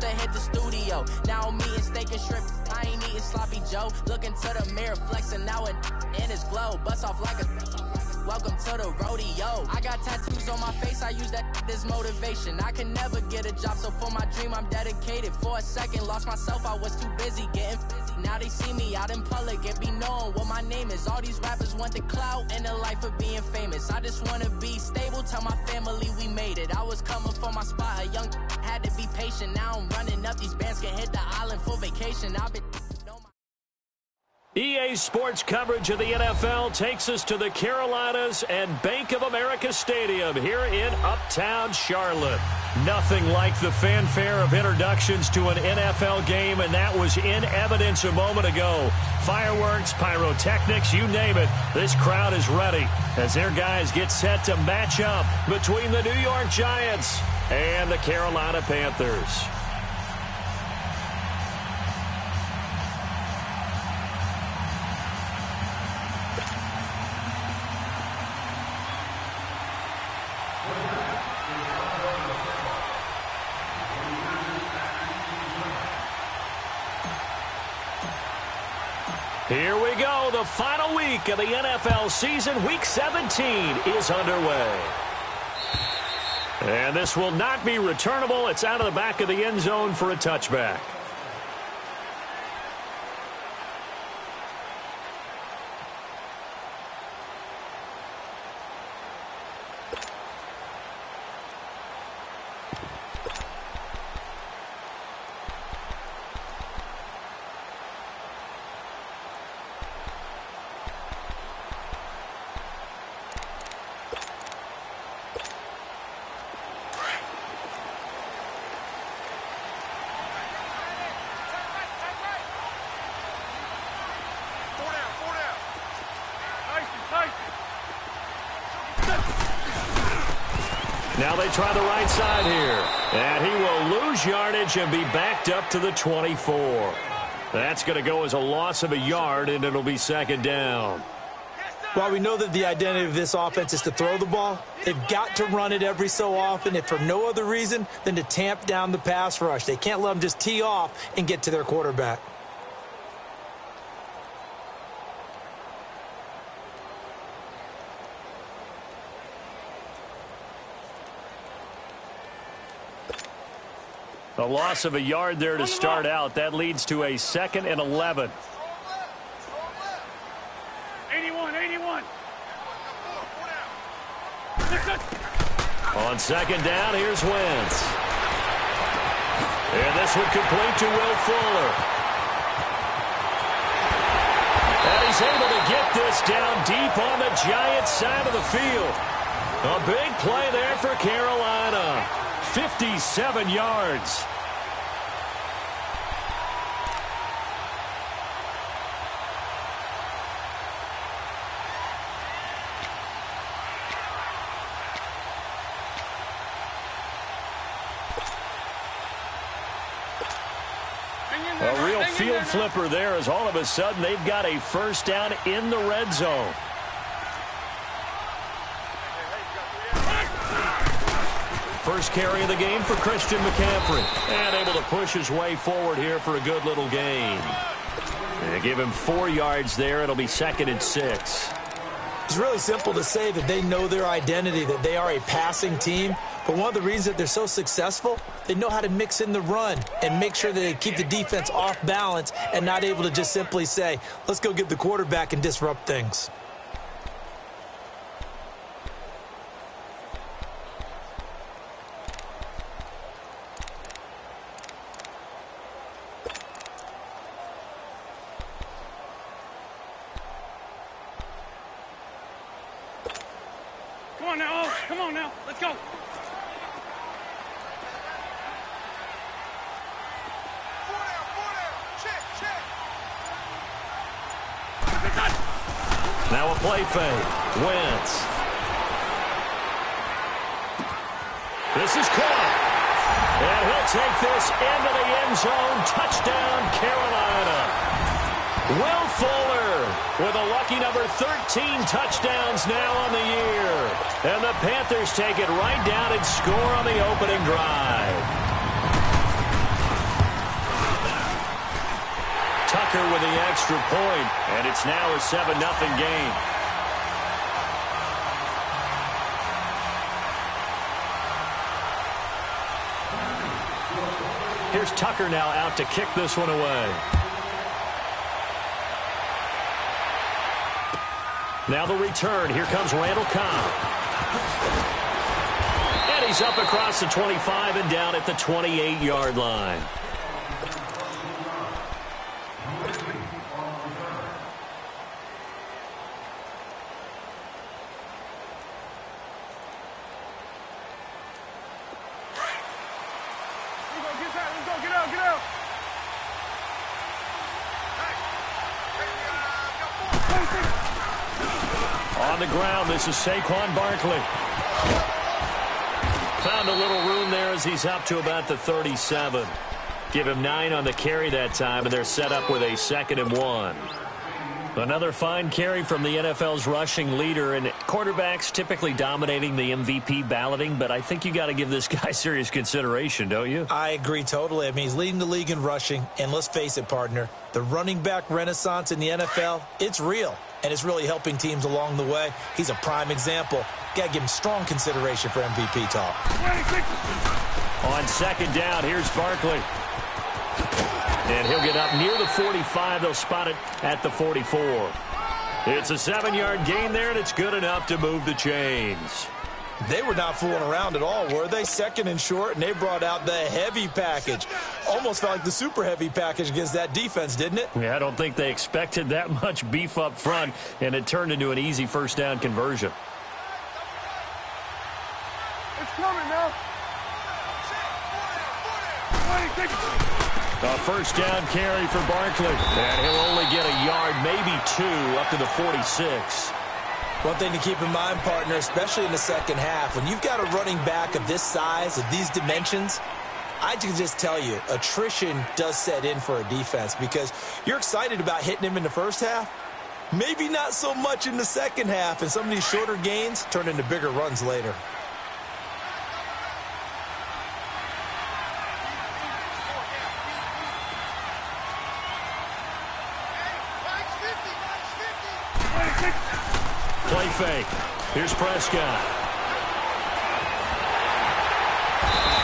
to hit the studio. Now I'm eating steak and shrimp. I ain't eating sloppy Joe. Looking to the mirror, flexing now and in his glow. Bust off like a welcome to the rodeo. I got tattoos on my face, I use that as motivation. I can never get a job, so for my dream I'm dedicated. For a second, lost myself, I was too busy getting busy. Now they see me out in public and be knowing what my name is. All these rappers want the clout and the life of being famous. I just wanna be stable, tell my family we made it. I was coming for my spot, a young had to be patient. Now I'm running up, these bands can hit the island for vacation. I've been EA Sports coverage of the NFL takes us to the Carolinas and Bank of America Stadium here in Uptown Charlotte. Nothing like the fanfare of introductions to an NFL game, and that was in evidence a moment ago. Fireworks, pyrotechnics, you name it. This crowd is ready as their guys get set to match up between the New York Giants and the Carolina Panthers. Here we go. The final week of the NFL season. Week 17 is underway. And this will not be returnable. It's out of the back of the end zone for a touchback. Now they try the right side here. And he will lose yardage and be backed up to the 24. That's going to go as a loss of a yard, and it'll be second down. While we know that the identity of this offense is to throw the ball, they've got to run it every so often, if for no other reason than to tamp down the pass rush. They can't let them just tee off and get to their quarterback. A loss of a yard there to start out. That leads to a 2nd and 11. 81. On second down, here's Wentz. And this one complete to Will Fuller. And he's able to get this down deep on the Giants side of the field. A big play there for Carolina. 57 yards. A real field flipper there as all of a sudden they've got a first down in the red zone. First carry of the game for Christian McCaffrey. And able to push his way forward here for a good little gain. And give him 4 yards there. It'll be 2nd and 6. It's really simple to say that they know their identity, that they are a passing team. But one of the reasons that they're so successful, they know how to mix in the run and make sure that they keep the defense off balance and not able to just simply say, let's go get the quarterback and disrupt things. Come on now. Let's go. Now a play fake. Wentz. This is caught. And he'll take this into the end zone. Touchdown, Carolina. Will Fuller with a lucky number 13 touchdowns now on the year. And the Panthers take it right down and score on the opening drive. Tucker with the extra point, and it's now a 7-0 game. Here's Tucker now out to kick this one away. Now the return. Here comes Randall Cobb. And he's up across the 25 and down at the 28-yard line. On the ground, this is Saquon Barkley. Found a little room there as he's up to about the 37. Give him 9 on the carry that time, and they're set up with a 2nd and 1. Another fine carry from the NFL's rushing leader, and quarterbacks typically dominating the MVP balloting, but I think you got to give this guy serious consideration, don't you? I agree totally. I mean, he's leading the league in rushing, and let's face it, partner, the running back renaissance in the NFL, it's real, and it's really helping teams along the way. He's a prime example. Got to give him strong consideration for MVP talk. On 2nd down, here's Barkley. And he'll get up near the 45. They'll spot it at the 44. It's a 7-yard gain there, and it's good enough to move the chains. They were not fooling around at all, were they? 2nd and short, and they brought out the heavy package. Almost felt like the super heavy package against that defense, didn't it? Yeah, I don't think they expected that much beef up front, and it turned into an easy 1st down conversion. It's coming now. A 1st down carry for Barkley. And he'll only get a yard, maybe 2, up to the 46. One thing to keep in mind, partner, especially in the 2nd half, when you've got a running back of this size, of these dimensions, I can just tell you, attrition does set in for a defense because you're excited about hitting him in the 1st half. Maybe not so much in the 2nd half, and some of these shorter gains turn into bigger runs later. Play fake. Here's Prescott.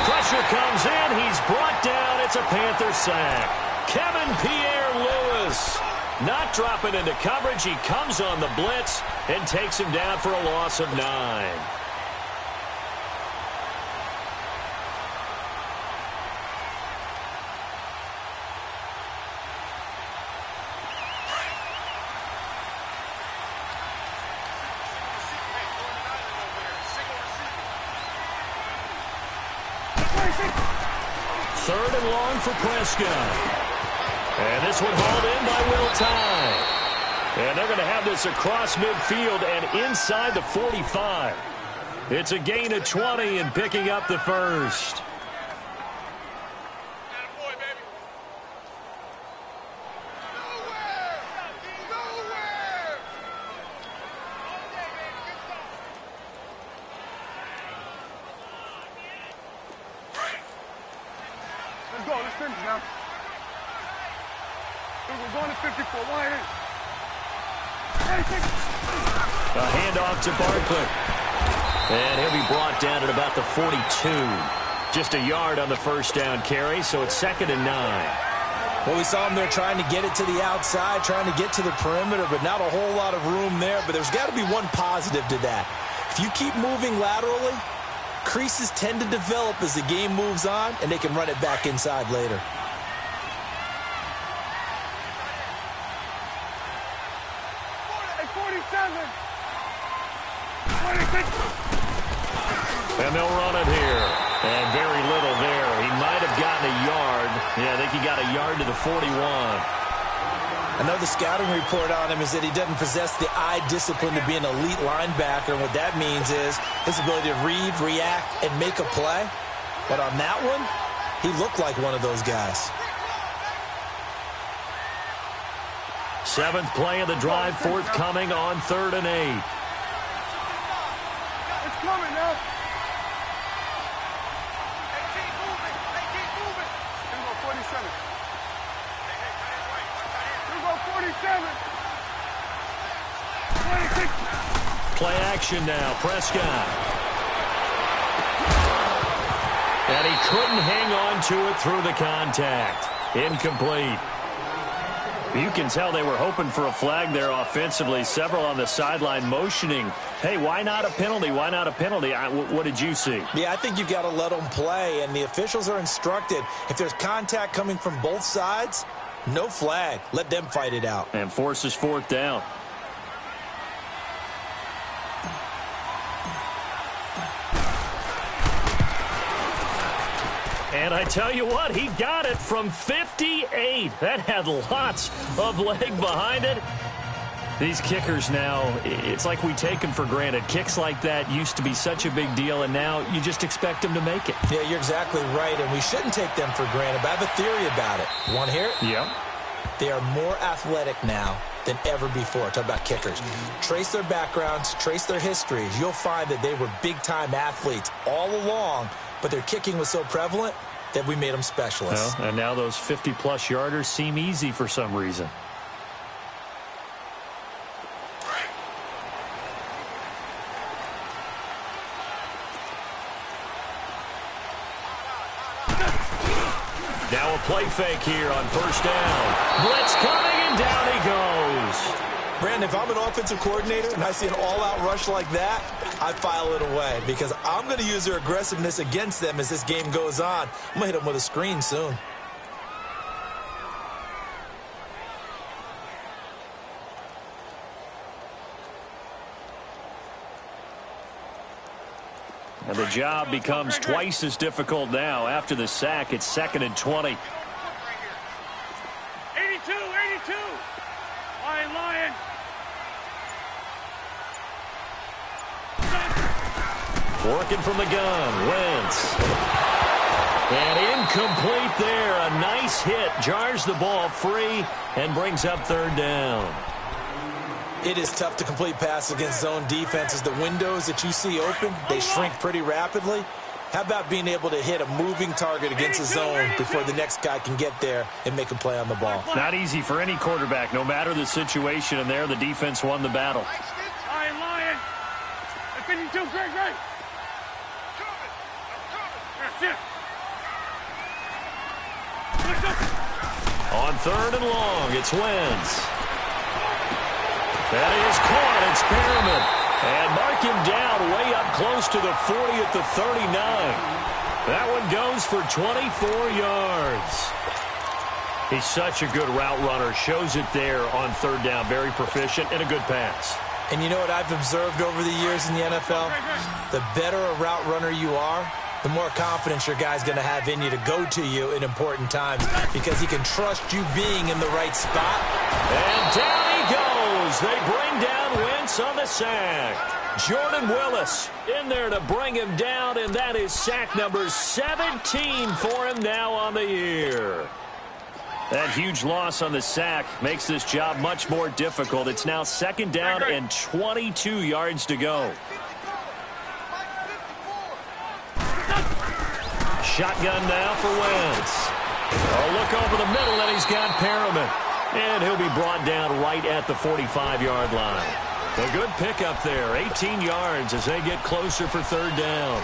Pressure comes in. He's brought down. It's a Panther sack. Kevin Pierre-Louis not dropping into coverage. He comes on the blitz and takes him down for a loss of 9. Third and long for Prescott. And this one hauled in by Will Tye. And they're going to have this across midfield and inside the 45. It's a gain of 20 and picking up the 1st. Let's go. Let's finish now. We're going to 54. Wide in. A handoff to Barkley. And he'll be brought down at about the 42. Just a yard on the 1st down carry, so it's 2nd and 9. Well, we saw him there trying to get it to the outside, trying to get to the perimeter, but not a whole lot of room there. But there's got to be one positive to that. If you keep moving laterally, creases tend to develop as the game moves on, and they can run it back inside later. And they'll run it here. And very little there. He might have gotten a yard. Yeah, I think he got a yard to the 41. I know the scouting report on him is that he doesn't possess the eye discipline to be an elite linebacker. And what that means is his ability to read, react, and make a play. But on that one, he looked like one of those guys. 7th play of the drive, forthcoming on 3rd and 8. It's coming now. Keep moving. Keep moving. Here we go, 47. play action now. Prescott. And he couldn't hang on to it through the contact. Incomplete. You can tell they were hoping for a flag there offensively. Several on the sideline motioning, hey, why not a penalty? Why not a penalty? What did you see? Yeah, I think you've got to let them play, and the officials are instructed. If there's contact coming from both sides, no flag. Let them fight it out. And forces fourth down. And I tell you what, he got it from 58. That had lots of leg behind it. These kickers now, it's like we take them for granted. Kicks like that used to be such a big deal, and now you just expect them to make it. Yeah, you're exactly right, and we shouldn't take them for granted, but I have a theory about it. You want to hear it? Yeah. They are more athletic now than ever before. Talk about kickers. Trace their backgrounds, trace their histories. You'll find that they were big-time athletes all along, but their kicking was so prevalent that we made them specialists. Well, and now those 50-plus yarders seem easy for some reason. Now a play fake here on first down. Blitz coming, and down he goes. Brandon, if I'm an offensive coordinator and I see an all-out rush like that, I file it away because I'm going to use their aggressiveness against them as this game goes on. I'm going to hit them with a screen soon. And the job becomes twice as difficult now. After the sack, it's 2nd and 20. 82, 82. Lion. Working from the gun, Wentz. And incomplete there. A nice hit. Jars the ball free and brings up 3rd down. It is tough to complete passes against zone defenses. The windows that you see open, they shrink pretty rapidly. How about being able to hit a moving target against a zone before the next guy can get there and make a play on the ball? Not easy for any quarterback, no matter the situation, and there the defense won the battle. Lion. 52, great. On 3rd and long, it's Wentz. That is caught. It's Perriman. And mark him down way up close to the 40 at the 39. That one goes for 24 yards. He's such a good route runner. Shows it there on 3rd down. Very proficient and a good pass. And you know what I've observed over the years in the NFL? The better a route runner you are, the more confidence your guy's going to have in you to go to you in important times because he can trust you being in the right spot. And down he goes. They bring down Wentz on the sack. Jordan Willis in there to bring him down, and that is sack number 17 for him now on the year. That huge loss on the sack makes this job much more difficult. It's now 2nd down and 22 yards to go. Shotgun now for Wentz. A look over the middle, and he's got Perriman. And he'll be brought down right at the 45-yard line. A good pickup there, 18 yards as they get closer for 3rd down.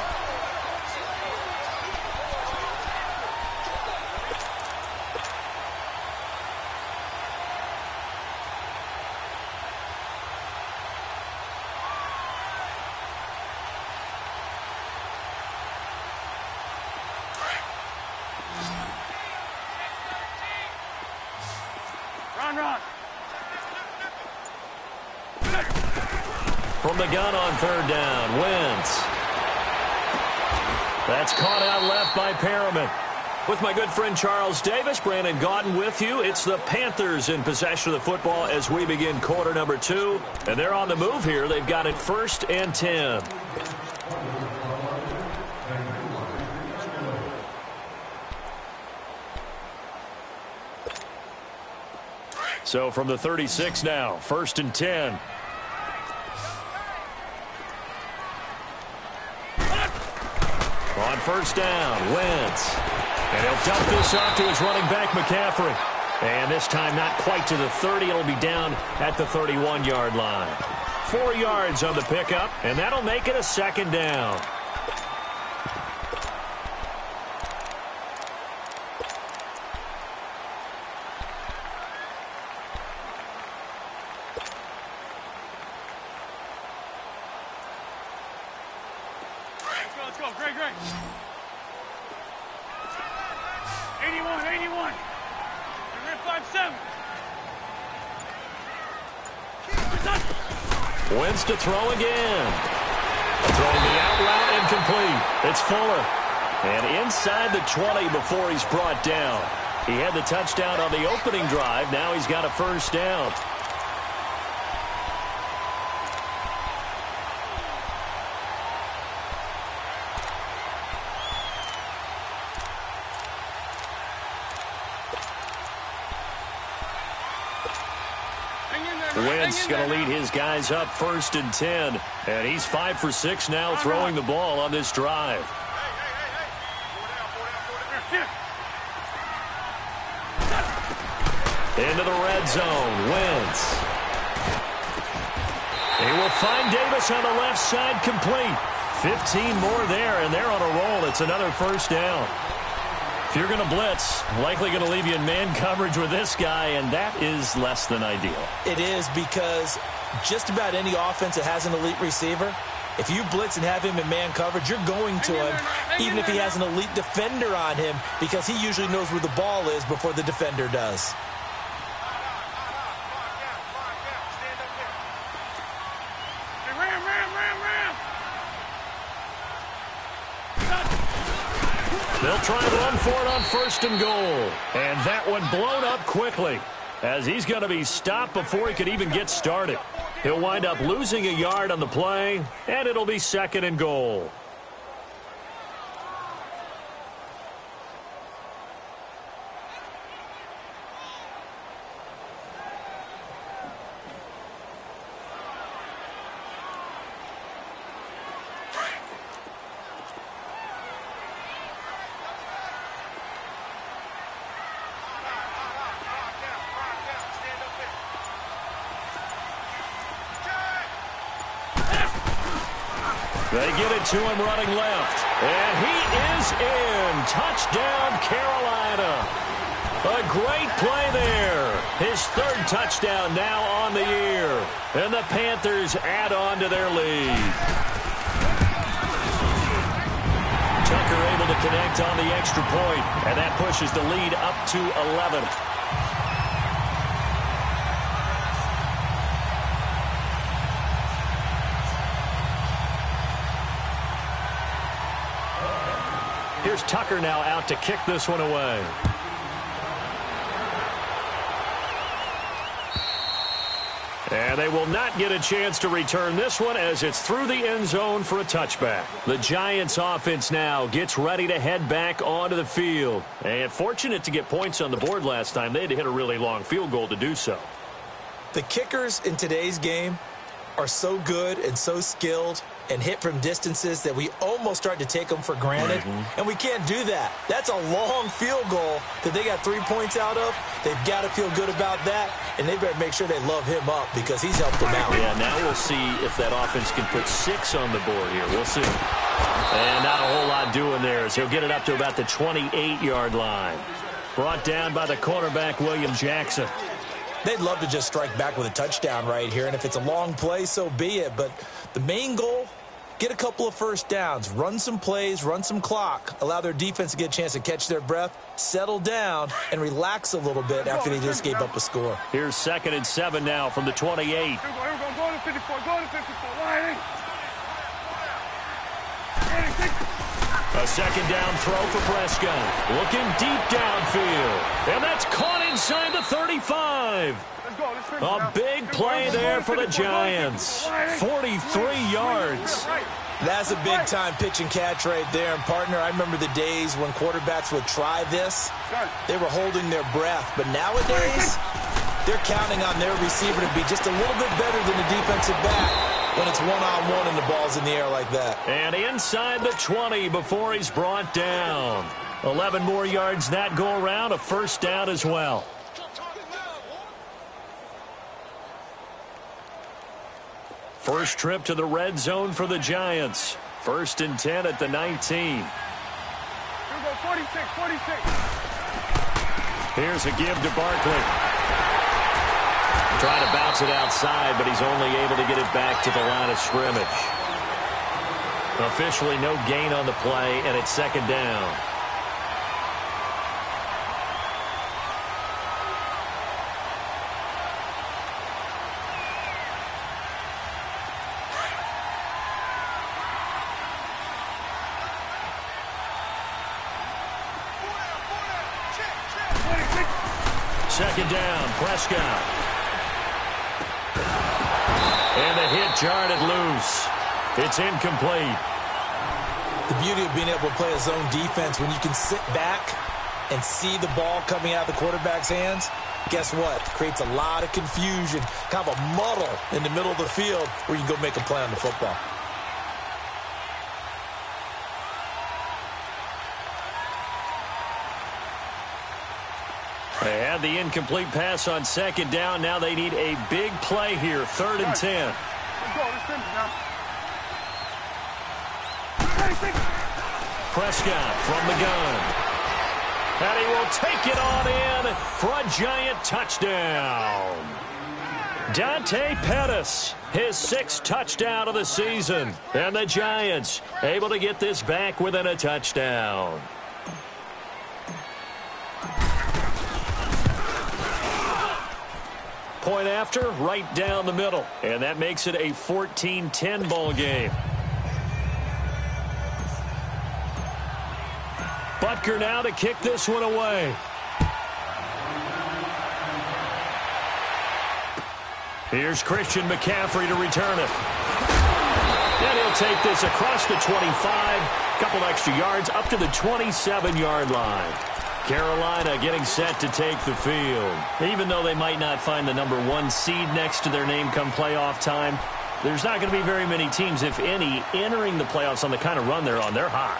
Run. From the gun on 3rd down, Wentz. That's caught out left by Perriman. With my good friend Charles Davis, Brandon Gaudin with you. It's the Panthers in possession of the football as we begin quarter number 2. And they're on the move here. They've got it 1st and 10. So from the 36 now, 1st and 10. On 1st down, Wentz. And he'll dump this off to his running back, McCaffrey. And this time not quite to the 30. It'll be down at the 31-yard line. 4 yards on the pickup, and that'll make it a second down. Let's go. Great. 81. We're in 5-7. Wins to throw again. Throwing the out route incomplete. It's Fuller. And inside the 20 before he's brought down. He had the touchdown on the opening drive. Now he's got a first down. Wentz going to lead his guys up 1st and 10. And he's 5 for 6 now throwing the ball on this drive. Into the red zone. Wentz. He will find Davis on the left side complete. 15 more there, and they're on a roll. It's another first down. If you're going to blitz, likely going to leave you in man coverage with this guy, and that is less than ideal. It is, because just about any offense that has an elite receiver, if you blitz and have him in man coverage, you're going to him, even if he has an elite defender on him, because he usually knows where the ball is before the defender does. They'll try and run for it on 1st and goal. And that one blown up quickly, as he's going to be stopped before he could even get started. He'll wind up losing a yard on the play, and it'll be 2nd and goal. They get it to him running left. And he is in. Touchdown, Carolina. A great play there. His 3rd touchdown now on the year. And the Panthers add on to their lead. Tucker able to connect on the extra point, and that pushes the lead up to 11. Here's Tucker now out to kick this one away. And they will not get a chance to return this one, as it's through the end zone for a touchback. The Giants offense now gets ready to head back onto the field. And fortunate to get points on the board last time. They had to hit a really long field goal to do so. The kickers in today's game are so good and so skilled and hit from distances that we almost start to take them for granted. And we can't do that. That's a long field goal that they got 3 points out of. They've got to feel good about that, and they better make sure they love him up, because he's helped them out. Yeah, now we'll see if that offense can put 6 on the board here. We'll see. And not a whole lot doing there, as he'll get it up to about the 28-yard line. Brought down by the cornerback, William Jackson. They'd love to just strike back with a touchdown right here, and if it's a long play, so be it. But the main goal, get a couple of first downs, run some plays, run some clock, allow their defense to get a chance to catch their breath, settle down, and relax a little bit after they just gave up a score. Here's 2nd and 7 now from the 28. Here we go. Go to 54. Go to 54. Line. A 2nd down throw for Prescott. Looking deep downfield. And that's caught inside the 35. A big play there for the Giants. 43 yards. That's a big-time pitch and catch right there. And, partner, I remember the days when quarterbacks would try this. They were holding their breath. But nowadays, they're counting on their receiver to be just a little bit better than the defensive back when it's one-on-one and the ball's in the air like that. And inside the 20 before he's brought down. 11 more yards that go around, a first down as well. First trip to the red zone for the Giants. 1st and 10 at the 19. Here we go, 46, 46. Here's a give to Barkley. Trying to bounce it outside, but he's only able to get it back to the line of scrimmage. Officially no gain on the play, and it's 2nd down. Second down, Prescott. And the hit jarred it loose. It's incomplete. The beauty of being able to play a zone defense, when you can sit back and see the ball coming out of the quarterback's hands, guess what? Creates a lot of confusion, kind of a muddle in the middle of the field where you can go make a play on the football. They had the incomplete pass on 2nd down. Now they need a big play here. 3rd and 10. Let's go. Let's finish now. Prescott from the gun. And he will take it on in for a Giant touchdown. Dante Pettis, his 6th touchdown of the season. And the Giants able to get this back within a touchdown. Point after, right down the middle. And that makes it a 14-10 ball game. Butker now to kick this one away. Here's Christian McCaffrey to return it. And he'll take this across the 25. Couple extra yards up to the 27-yard line. Carolina getting set to take the field. Even though they might not find the number 1 seed next to their name come playoff time, there's not going to be very many teams, if any, entering the playoffs on the kind of run they're on. They're hot.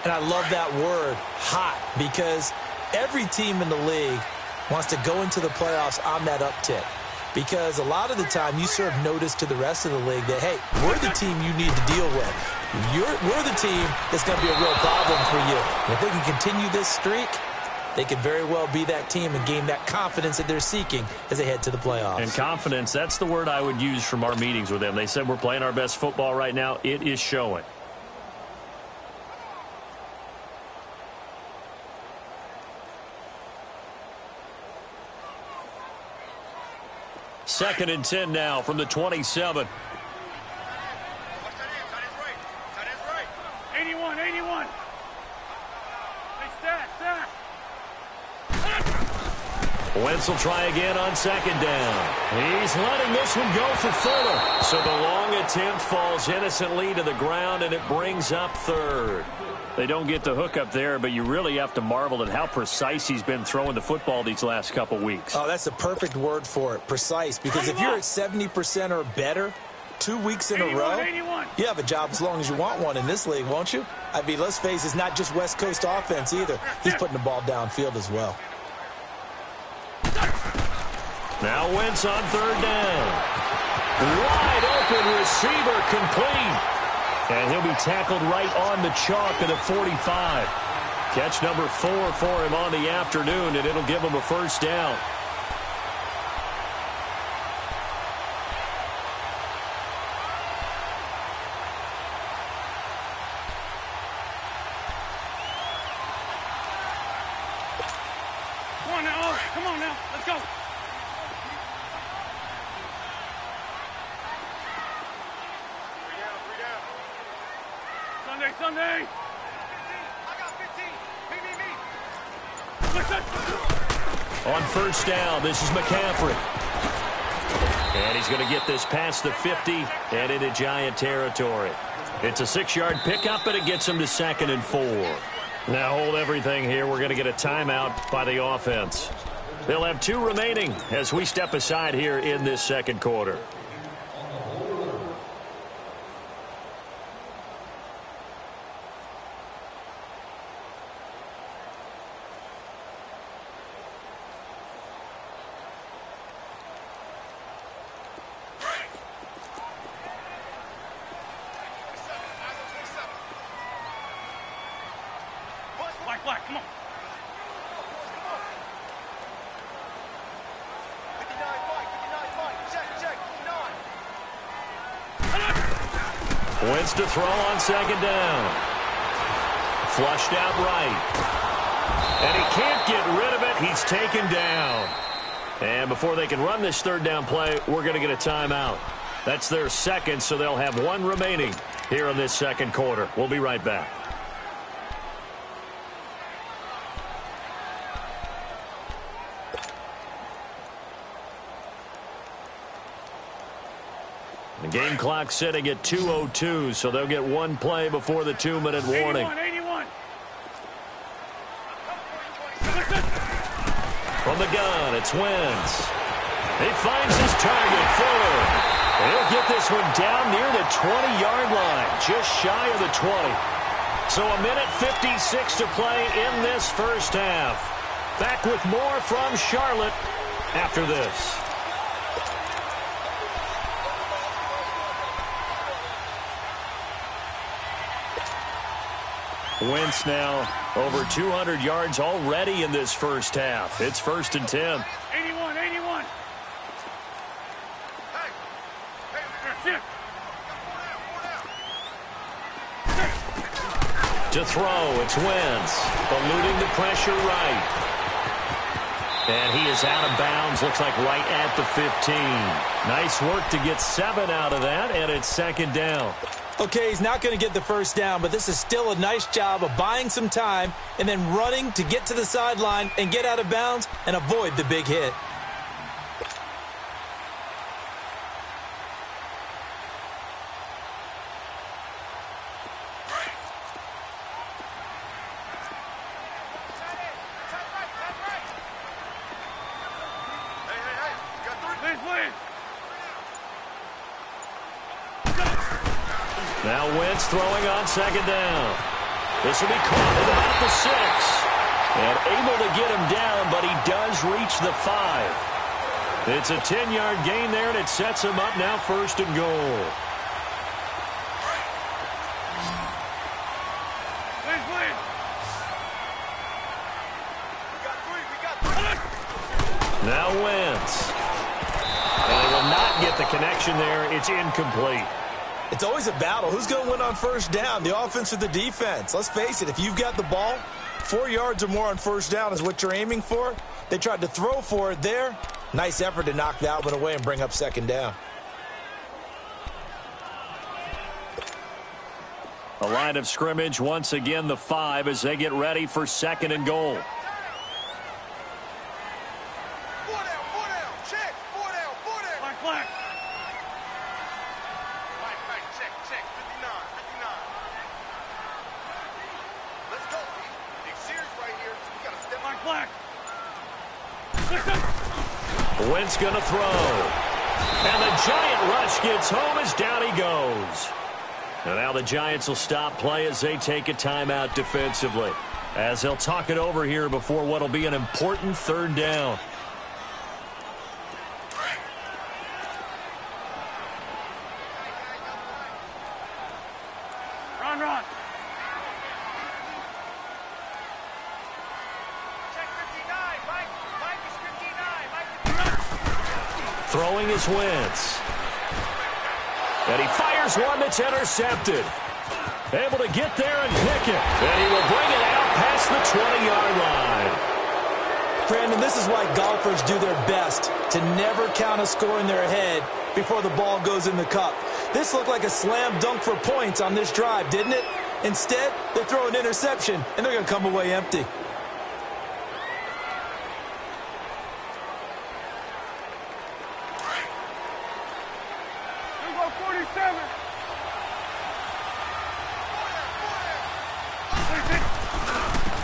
And I love that word, hot, because every team in the league wants to go into the playoffs on that uptick. Because a lot of the time you serve notice to the rest of the league that, hey, we're the team you need to deal with. We're the team that's going to be a real problem for you. And if they can continue this streak, they could very well be that team and gain that confidence that they're seeking as they head to the playoffs. And confidence, that's the word I would use from our meetings with them. They said we're playing our best football right now. It is showing. Second and 10 now from the 27. 81, 81. Hey, stack. Wentz will try again on 2nd down. He's letting this one go for Fuller. So the long attempt falls innocently to the ground, and it brings up 3rd. They don't get the hook up there, but you really have to marvel at how precise he's been throwing the football these last couple weeks. Oh, that's a perfect word for it, precise. Because if you're at 70% or better 2 weeks in 81, a row, 81. you have a job as long as you want one in this league, won't you? I mean, let's face it, it's not just West Coast offense either. He's putting the ball downfield as well. Now Wentz on 3rd down. Wide open receiver complete. And he'll be tackled right on the chalk at the 45. Catch number 4 for him on the afternoon, and it'll give him a 1st down. Come on now. Oh, come on now. Let's go. Sunday. I got 15. Me. On 1st down, this is McCaffrey. And he's going to get this past the 50 and into Giant territory. It's a 6-yard pickup, and it gets him to 2nd and 4. Now hold everything here. We're going to get a timeout by the offense. They'll have 2 remaining as we step aside here in this 2nd quarter. Wentz to throw on second down. Flushed out right. And he can't get rid of it. He's taken down. And before they can run this third down play, we're going to get a timeout. That's their second, so they'll have one remaining here in this second quarter. We'll be right back. The game clock sitting at 2:02, so they'll get one play before the 2-minute warning. 81. From the gun, it's Wentz. He finds his target, Fuller. He'll get this one down near the 20-yard line, just shy of the 20. So a minute 56 to play in this first half. Back with more from Charlotte after this. Wentz now over 200 yards already in this first half. It's 1st and 10. 81. To throw, it's Wentz. Eluding the pressure right. And he is out of bounds, looks like right at the 15. Nice work to get 7 out of that, and it's second down. Okay, he's not going to get the first down, but this is still a nice job of buying some time and then running to get to the sideline and get out of bounds and avoid the big hit. Now Wentz throwing on second down. This will be caught at about the 6. And able to get him down, but he does reach the 5. It's a 10-yard gain there, and it sets him up now 1st and goal. Now Wentz. And they will not get the connection there. It's incomplete. It's always a battle. Who's going to win on first down, the offense or the defense? Let's face it, if you've got the ball, 4 yards or more on first down is what you're aiming for. They tried to throw for it there. Nice effort to knock that one away and bring up second down. A line of scrimmage, once again the 5 as they get ready for 2nd and goal. Wentz going to throw. And the Giant rush gets home as down he goes. And now the Giants will stop play as they take a timeout defensively, as they'll talk it over here before what will be an important 3rd down. Run. Throwing is Wentz. And he fires one that's intercepted. Able to get there and pick it. And he will bring it out past the 20-yard line. Brandon, this is why golfers do their best to never count a score in their head before the ball goes in the cup. This looked like a slam dunk for points on this drive, didn't it? Instead, they throw an interception, and they're going to come away empty.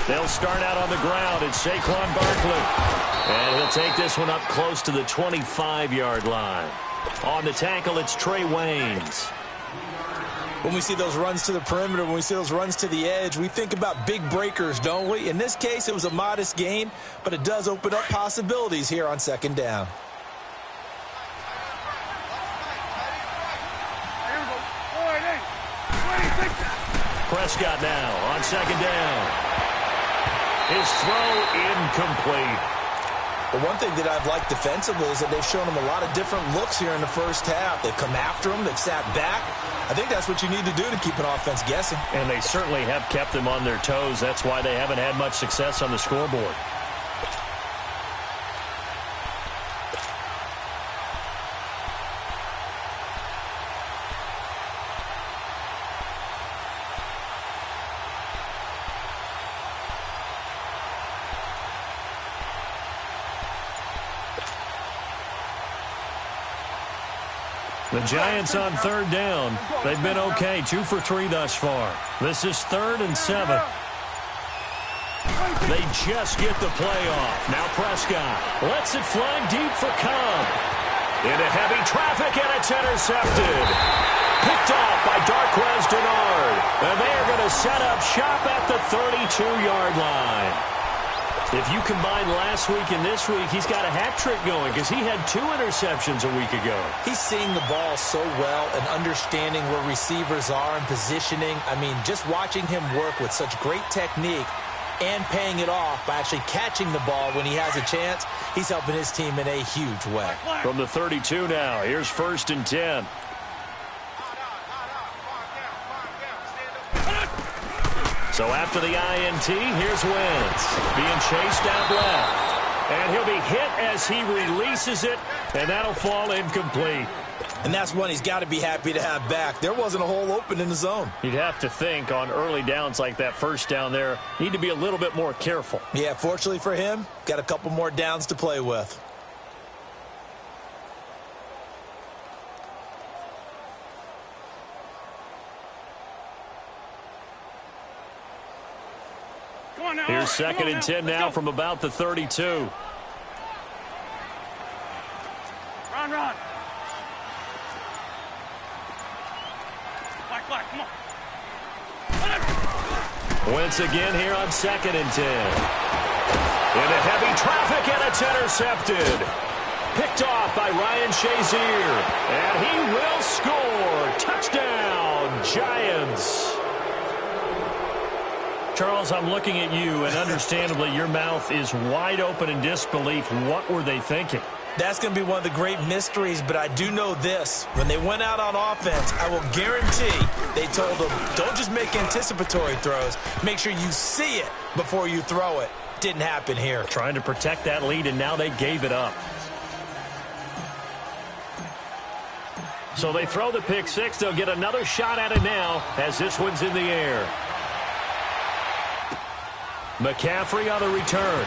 They'll start out on the ground. It's Saquon Barkley. And he'll take this one up close to the 25-yard line. On the tackle, it's Trey Waynes. When we see those runs to the perimeter, when we see those runs to the edge, we think about big breakers, don't we? In this case, it was a modest gain, but it does open up possibilities here on 2nd down. Prescott now on 2nd down. His throw incomplete. But one thing that I've liked defensively is that they've shown him a lot of different looks here in the first half. They've come after him. They've sat back. I think that's what you need to do to keep an offense guessing. And they certainly have kept them on their toes. That's why they haven't had much success on the scoreboard. The Giants on third down. They've been okay, 2 for 3 thus far. This is 3rd and 7. They just get the play off. Now Prescott lets it fly deep for Cobb. Into heavy traffic, and it's intercepted. Picked off by Darquez Dennard. And they are going to set up shop at the 32-yard line. If you combine last week and this week, he's got a hat trick going because he had 2 interceptions a week ago. He's seeing the ball so well and understanding where receivers are and positioning. I mean, just watching him work with such great technique and paying it off by actually catching the ball when he has a chance, he's helping his team in a huge way. From the 32 now, here's 1st and 10. So after the INT, here's Wentz being chased out left. And he'll be hit as he releases it, and that'll fall incomplete. And that's one he's got to be happy to have back. There wasn't a hole open in the zone. You'd have to think on early downs like that first down there, need to be a little bit more careful. Yeah, fortunately for him, got a couple more downs to play with. Here's 2nd and 10 now from about the 32. Run. Black, come on. Wentz again here on 2nd and 10. Into heavy traffic, and it's intercepted. Picked off by Ryan Shazier. And he will score. Touchdown, Giants. Charles, I'm looking at you, and understandably, your mouth is wide open in disbelief. What were they thinking? That's going to be one of the great mysteries, but I do know this. When they went out on offense, I will guarantee they told them, don't just make anticipatory throws. Make sure you see it before you throw it. Didn't happen here. Trying to protect that lead, and now they gave it up. So they throw the pick six. They'll get another shot at it now as this one's in the air. McCaffrey on the return.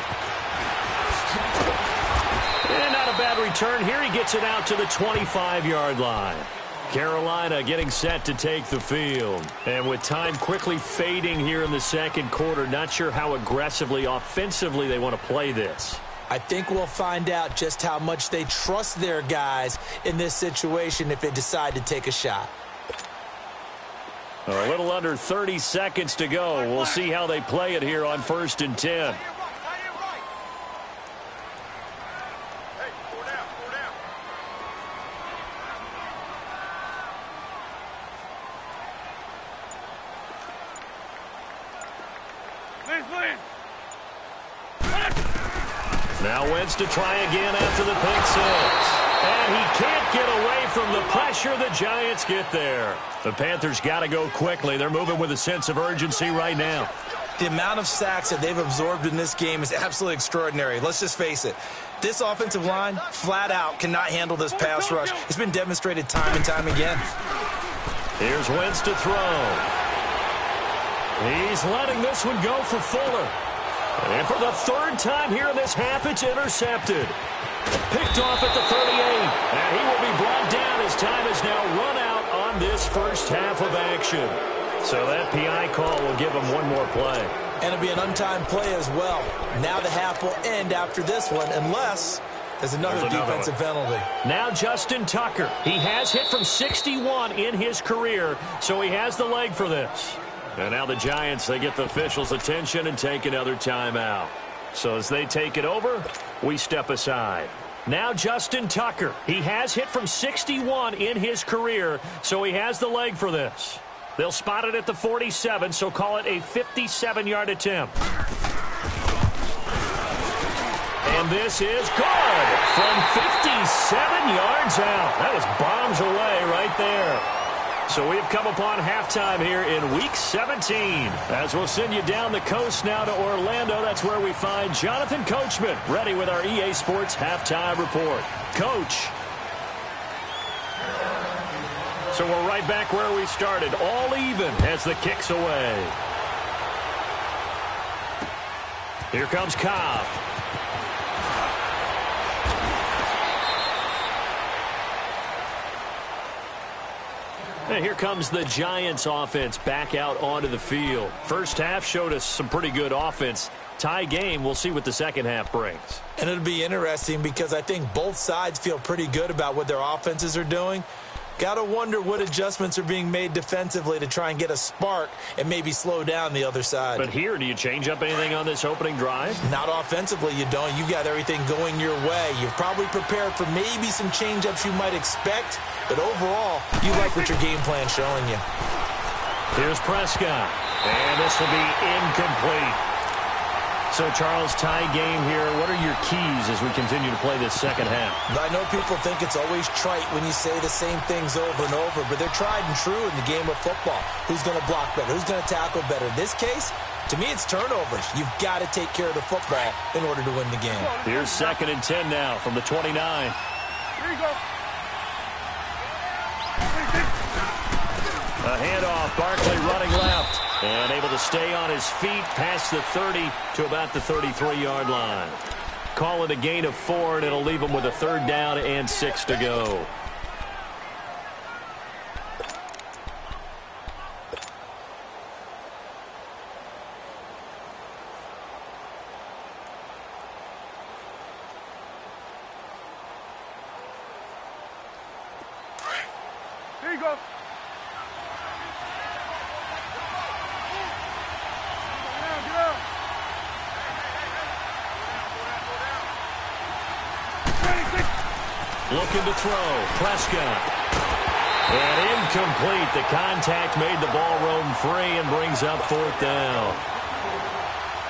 And not a bad return here. He gets it out to the 25-yard line. Carolina getting set to take the field. And with time quickly fading here in the second quarter, not sure how aggressively, offensively they want to play this. I think we'll find out just how much they trust their guys in this situation if they decide to take a shot. A little under 30 seconds to go. We'll see how they play it here on 1st and 10. Now Wentz to try again after the pick six. And he can't get away from the pressure the Giants get there. The Panthers got to go quickly. They're moving with a sense of urgency right now. The amount of sacks that they've absorbed in this game is absolutely extraordinary. Let's just face it. This offensive line, flat out, cannot handle this pass rush. It's been demonstrated time and time again. Here's Wentz to throw. He's letting this one go for Fuller. And for the third time here in this half, it's intercepted. Picked off at the 38. And he will be brought down as time is now run out on this first half of action. So that PI call will give him one more play. And it'll be an untimed play as well. Now the half will end after this one unless there's another defensive penalty. Now Justin Tucker. He has hit from 61 in his career, so he has the leg for this. And now the Giants, they get the officials' attention and take another timeout. So as they take it over, we step aside. Now Justin Tucker. He has hit from 61 in his career, so he has the leg for this. They'll spot it at the 47, so call it a 57-yard attempt. And And this is good from 57 yards out. That was bombs away right there. So we've come upon halftime here in Week 17. As we'll send you down the coast now to Orlando, that's where we find Jonathan Coachman ready with our EA Sports Halftime Report. Coach. So we're right back where we started, all even as the kick's away. Here comes Cobb. And here comes the Giants offense back out onto the field. First half showed us some pretty good offense. Tie game, we'll see what the second half brings. And it'll be interesting because I think both sides feel pretty good about what their offenses are doing. Got to wonder what adjustments are being made defensively to try and get a spark and maybe slow down the other side. But here, do you change up anything on this opening drive? Not offensively, you don't. You got everything going your way. You've probably prepared for maybe some change-ups you might expect, but overall, you like what your game plan's showing you. Here's Prescott, and this will be incomplete. So, Charles, tie game here. What are your keys as we continue to play this second half? I know people think it's always trite when you say the same things over and over, but they're tried and true in the game of football. Who's going to block better? Who's going to tackle better? In this case, to me, it's turnovers. You've got to take care of the football in order to win the game. Here's 2nd and 10 now from the 29. Here you go. A handoff, Barkley running left, and able to stay on his feet past the 30 to about the 33-yard line. Call it a gain of 4, and it'll leave him with a 3rd down and 6 to go. Here you go. Looking to throw. Prescott. And incomplete. The contact made the ball roam free and brings up 4th down.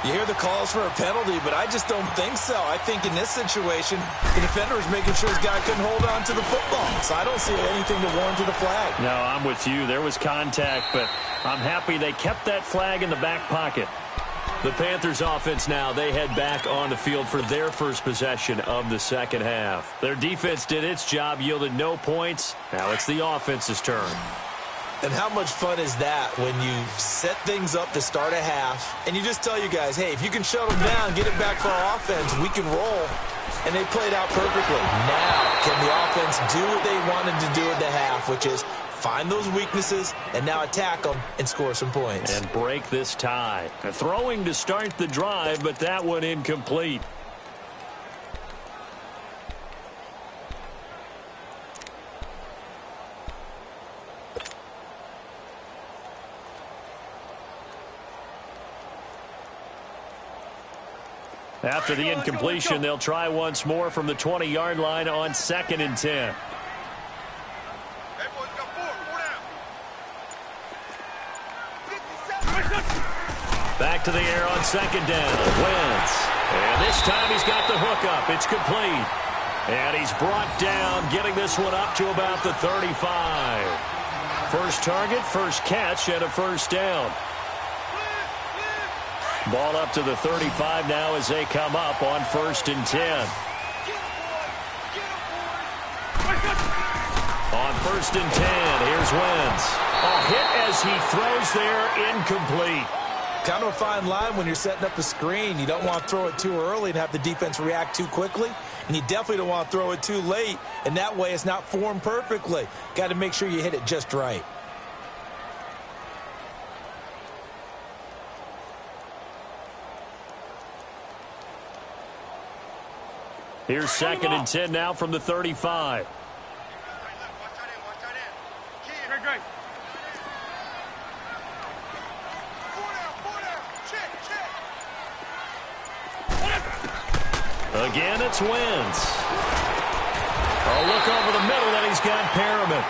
You hear the calls for a penalty, but I just don't think so. I think in this situation, the defender is making sure his guy couldn't hold on to the football. So I don't see anything to warrant to the flag. No, I'm with you. There was contact, but I'm happy they kept that flag in the back pocket. The Panthers offense now, they head back on the field for their first possession of the second half. Their defense did its job, yielded no points. Now it's the offense's turn. And how much fun is that when you set things up to start a half and you just tell you guys, hey, if you can shut them down, get it back for our offense, we can roll. And they played out perfectly. Now, can the offense do what they wanted to do at the half, which is find those weaknesses and now attack them and score some points. And break this tie. Throwing to start the drive, but that one incomplete. After the incompletion, they'll try once more from the 20-yard line on 2nd and 10. Back to the air on 2nd down. Wentz. And this time he's got the hook up. It's complete. And he's brought down, getting this one up to about the 35. First target, first catch, and a 1st down. Ball up to the 35 now as they come up on 1st and 10. On 1st and 10, here's Wentz. A hit as he throws there, incomplete. Kind of a fine line when you're setting up a screen. You don't want to throw it too early and have the defense react too quickly. And you definitely don't want to throw it too late. And that way it's not formed perfectly. Got to make sure you hit it just right. Here's 2nd and 10 now from the 35. Great. Again, it's Wentz. A look over the middle, and he's got Perriman.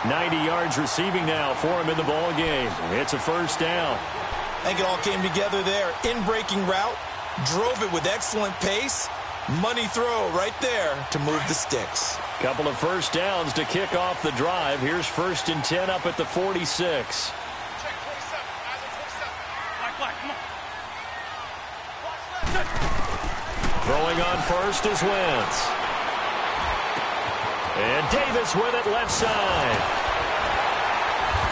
90 yards receiving now for him in the ball game. It's a 1st down. I think it all came together there. In-breaking route, drove it with excellent pace, Money throw right there to move the sticks. Couple of first downs to kick off the drive. Here's 1st and 10 up at the 46. Throwing on first is Wentz. And Davis with it left side.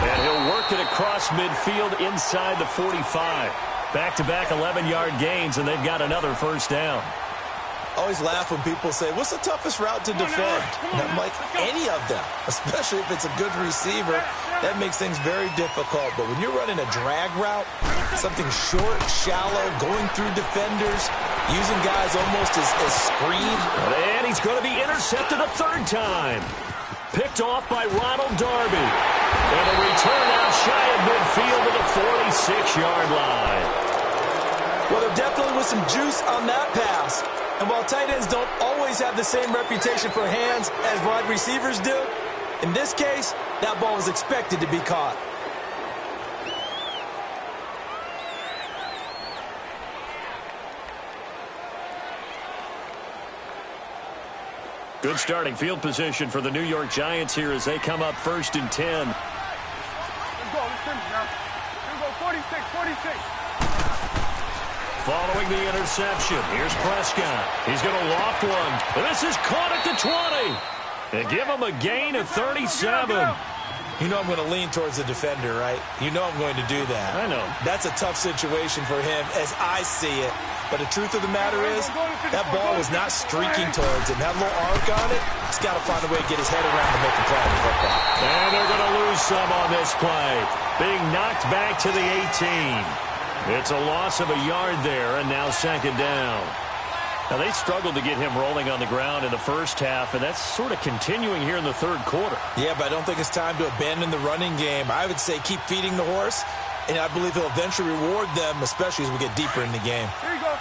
And he'll work it across midfield inside the 45. Back-to-back 11-yard gains, and they've got another first down. Always laugh when people say, what's the toughest route to defend? And I'm like, any of them, especially if it's a good receiver. That makes things very difficult. But when you're running a drag route, something short, shallow, going through defenders, using guys almost as screen. And he's going to be intercepted a third time. Picked off by Ronald Darby. And a return out shy of midfield to the 46-yard line. Well, there definitely was some juice on that pass. And while tight ends don't always have the same reputation for hands as wide receivers do, in this case, that ball was expected to be caught. Good starting field position for the New York Giants here as they come up 1st and 10. Let's go. Let's finish now. Here we go. 46. Following the interception, here's Prescott. He's going to loft one. And this is caught at the 20. And give him a gain of 37. You know I'm going to lean towards the defender, right? You know I'm going to do that. I know. That's a tough situation for him as I see it. But the truth of the matter is, that ball was not streaking towards him. That little arc on it, he's got to find a way to get his head around to make a play on the football. And they're going to lose some on this play. Being knocked back to the 18. It's a loss of a yard there, and now 2nd down. Now, they struggled to get him rolling on the ground in the first half, and that's sort of continuing here in the third quarter. Yeah, but I don't think it's time to abandon the running game. I would say keep feeding the horse, and I believe he'll eventually reward them, especially as we get deeper in the game. Here you go.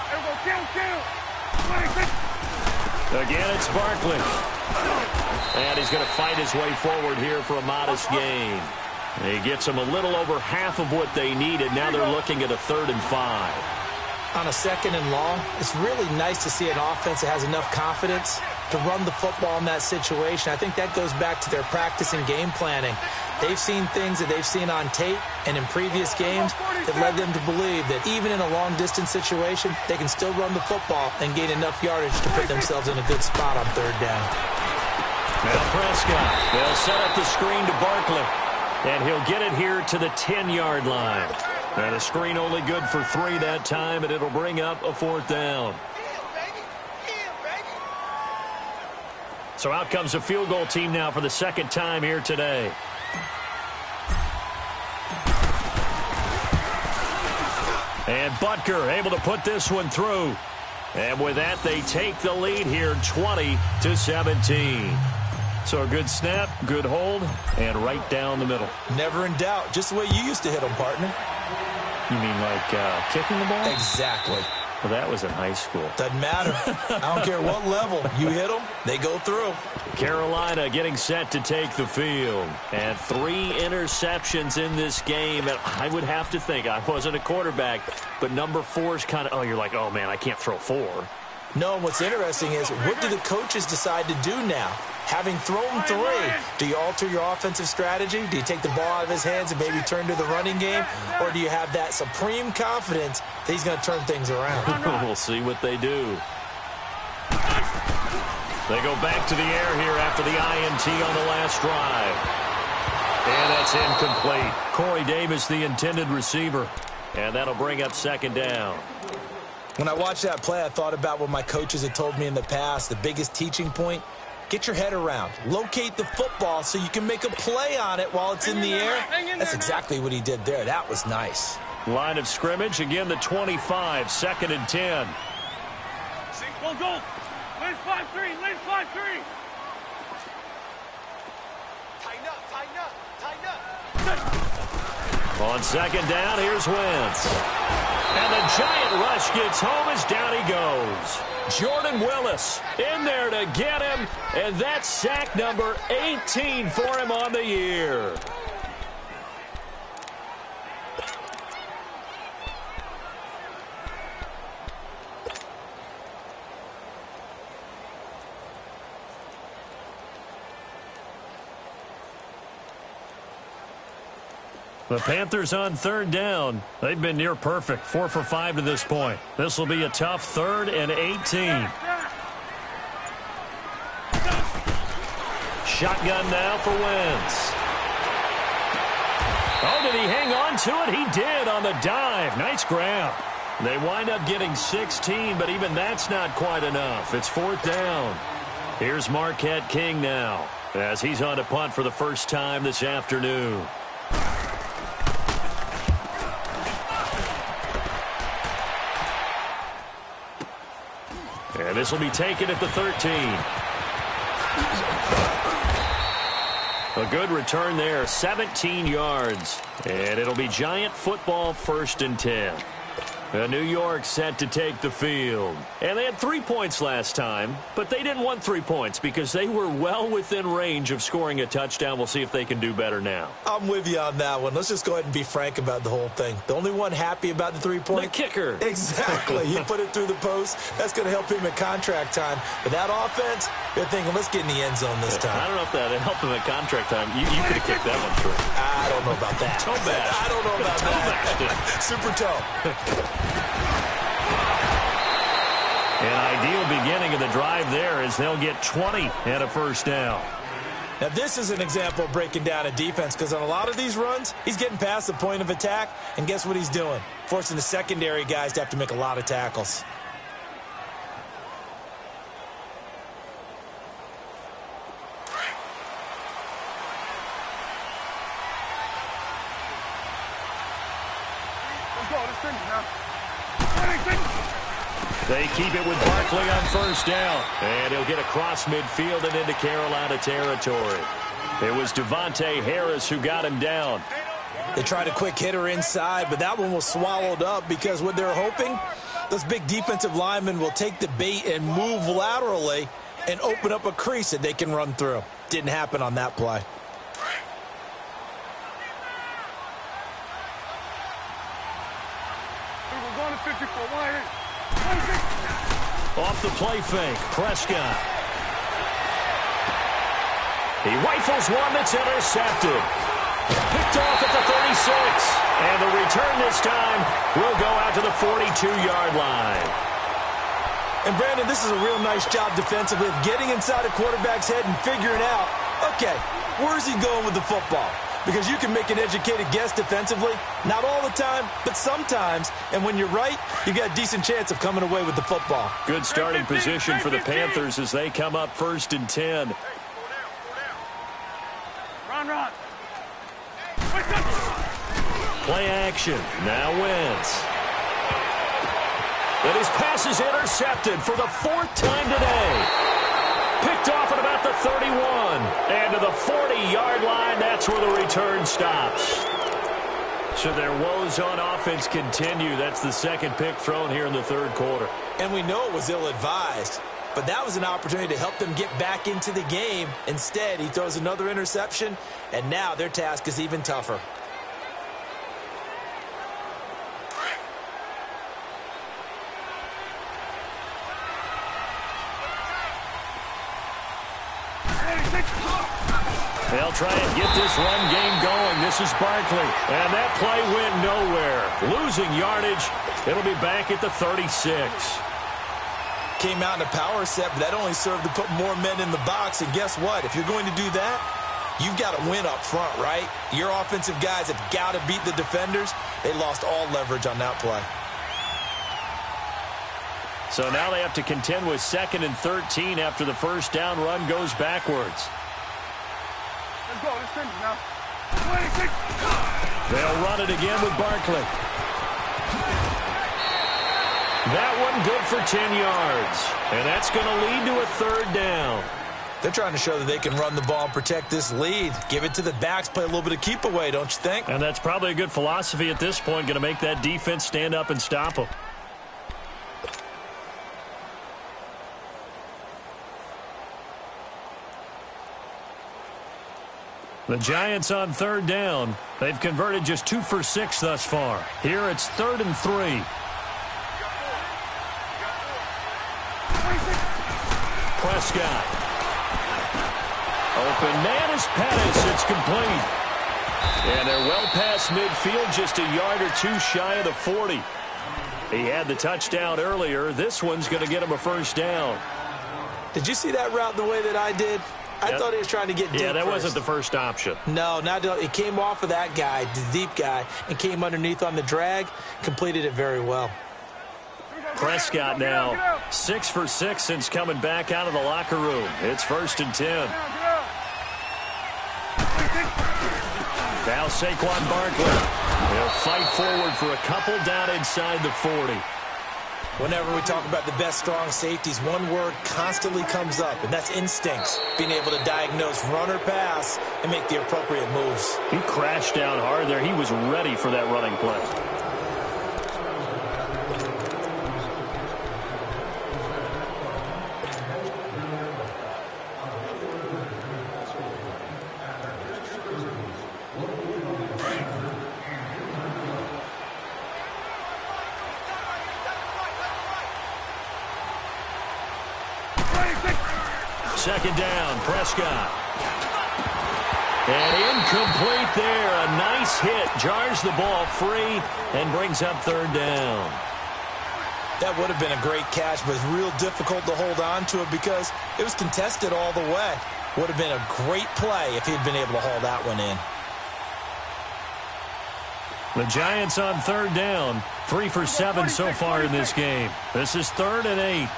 There we go. Kill. Again, it's Barkley. And he's going to fight his way forward here for a modest gain. He gets them a little over half of what they needed. Now they're looking at a 3rd and 5. On a 2nd and long, it's really nice to see an offense that has enough confidence to run the football in that situation. I think that goes back to their practice and game planning. They've seen things that they've seen on tape and in previous games that led them to believe that even in a long-distance situation, they can still run the football and gain enough yardage to put themselves in a good spot on 3rd down. Now Prescott, they'll set up the screen to Barkley. And he'll get it here to the 10-yard line. Now the screen only good for 3 that time, and it'll bring up a 4th down. So out comes a field goal team now for the 2nd time here today. And Butker able to put this one through. And with that, they take the lead here 20-17. So a good snap, good hold, and right down the middle. Never in doubt. Just the way you used to hit them, partner. You mean like kicking the ball? Exactly. Well, that was in high school. Doesn't matter. I don't care what level. You hit them, they go through. Carolina getting set to take the field. And 3 interceptions in this game. And I would have to think, I wasn't a quarterback, but number 4 is kind of, oh, you're like, oh, man, I can't throw 4. No, what's interesting is, what do the coaches decide to do now? Having thrown 3, do you alter your offensive strategy? Do you take the ball out of his hands and maybe turn to the running game? Or do you have that supreme confidence that he's going to turn things around? We'll see what they do. They go back to the air here after the INT on the last drive. And that's incomplete. Corey Davis, the intended receiver. And that'll bring up 2nd down. When I watched that play, I thought about what my coaches had told me in the past. The biggest teaching point, get your head around. Locate the football so you can make a play on it while it's in the air. That's exactly what he did there. That was nice. Line of scrimmage, again the 25, 2nd and 10. Go. Let's 5-3. Tighten up. On 2nd down, here's Wentz. And the giant rush gets home as down he goes. Jordan Willis in there to get him, and that's sack number 18 for him on the year. The Panthers on third down. They've been near perfect, 4 for 5 to this point. This will be a tough 3rd and 18. Shotgun now for Wentz. Oh, did he hang on to it? He did on the dive. Nice grab. They wind up getting 16, but even that's not quite enough. It's 4th down. Here's Marquette King now, as he's on to punt for the first time this afternoon. And this will be taken at the 13. A good return there, 17 yards. And it'll be Giant football, 1st and 10. New York set to take the field. And they had 3 points last time, but they didn't want 3 points because they were well within range of scoring a touchdown. We'll see if they can do better now. I'm with you on that one. Let's just go ahead and be frank about the whole thing. The only one happy about the 3-point? The kicker. Exactly. He put it through the post. That's going to help him at contract time. But that offense, they're thinking, let's get in the end zone this time. I don't know if that helped him at contract time. You could have kicked that one through. I don't know about that. Toe bash. I don't know about that. Super toe. An ideal beginning of the drive there as they'll get 20 and a first down. Now, this is an example of breaking down a defense because on a lot of these runs, he's getting past the point of attack, and guess what he's doing? Forcing the secondary guys to have to make a lot of tackles. They keep it with Barkley on first down. And he'll get across midfield and into Carolina territory. It was Devontae Harris who got him down. They tried a quick hitter inside, but that one was swallowed up because what they're hoping, those big defensive linemen will take the bait and move laterally and open up a crease that they can run through. Didn't happen on that play. Off the play fake, Prescott. He rifles one that's intercepted. Picked off at the 36. And the return this time will go out to the 42-yard line. And, Brandon, this is a real nice job defensively of getting inside a quarterback's head and figuring out, okay, where's he going with the football? Because you can make an educated guess defensively. Not all the time, but sometimes. And when you're right, you got a decent chance of coming away with the football. Good starting position for the Panthers as they come up 1st and 10. Run. Play action. Now Wentz. And his pass is intercepted for the 4th time today. Picked off at about the 31. And to the 40-yard line, that's where the return stops. So their woes on offense continue. That's the 2nd pick thrown here in the 3rd quarter. And we know it was ill-advised, but that was an opportunity to help them get back into the game. Instead, he throws another interception, and now their task is even tougher. They'll try and get this run game going. This is Barkley. And that play went nowhere. Losing yardage. It'll be back at the 36. Came out in a power set, but that only served to put more men in the box. And guess what? If you're going to do that, you've got to win up front, right? Your offensive guys have got to beat the defenders. They lost all leverage on that play. So now they have to contend with 2nd and 13 after the first down run goes backwards. Let's go. Let's finish now. 26. They'll run it again with Barkley. That one good for 10 yards. And that's going to lead to a 3rd down. They're trying to show that they can run the ball and protect this lead. Give it to the backs, play a little bit of keep away, don't you think? And that's probably a good philosophy at this point, going to make that defense stand up and stop them. The Giants on 3rd down. They've converted just 2 for 6 thus far. Here it's 3rd and 3. Prescott. Open man is Pettis. It's complete. And they're well past midfield, just a yard or two shy of the 40. He had the touchdown earlier. This one's going to get him a first down. Did you see that route the way that I did? I thought he was trying to get deep. Yeah, that first. wasn't the first option. No, it came off of that guy, the deep guy, and came underneath on the drag, completed it very well. Prescott now 6 for 6 since coming back out of the locker room. It's 1st and 10. Now Saquon Barkley. He'll fight forward for a couple down inside the 40. Whenever we talk about the best strong safeties, one word constantly comes up, and that's instincts. Being able to diagnose run or pass and make the appropriate moves. He crashed down hard there. He was ready for that running play. Second down, Prescott. And incomplete there. A nice hit. Jars the ball free and brings up 3rd down. That would have been a great catch, but it's real difficult to hold on to it because it was contested all the way. Would have been a great play if he'd been able to haul that one in. The Giants on 3rd down. 3 for 7 so far in this game. This is 3rd and 8.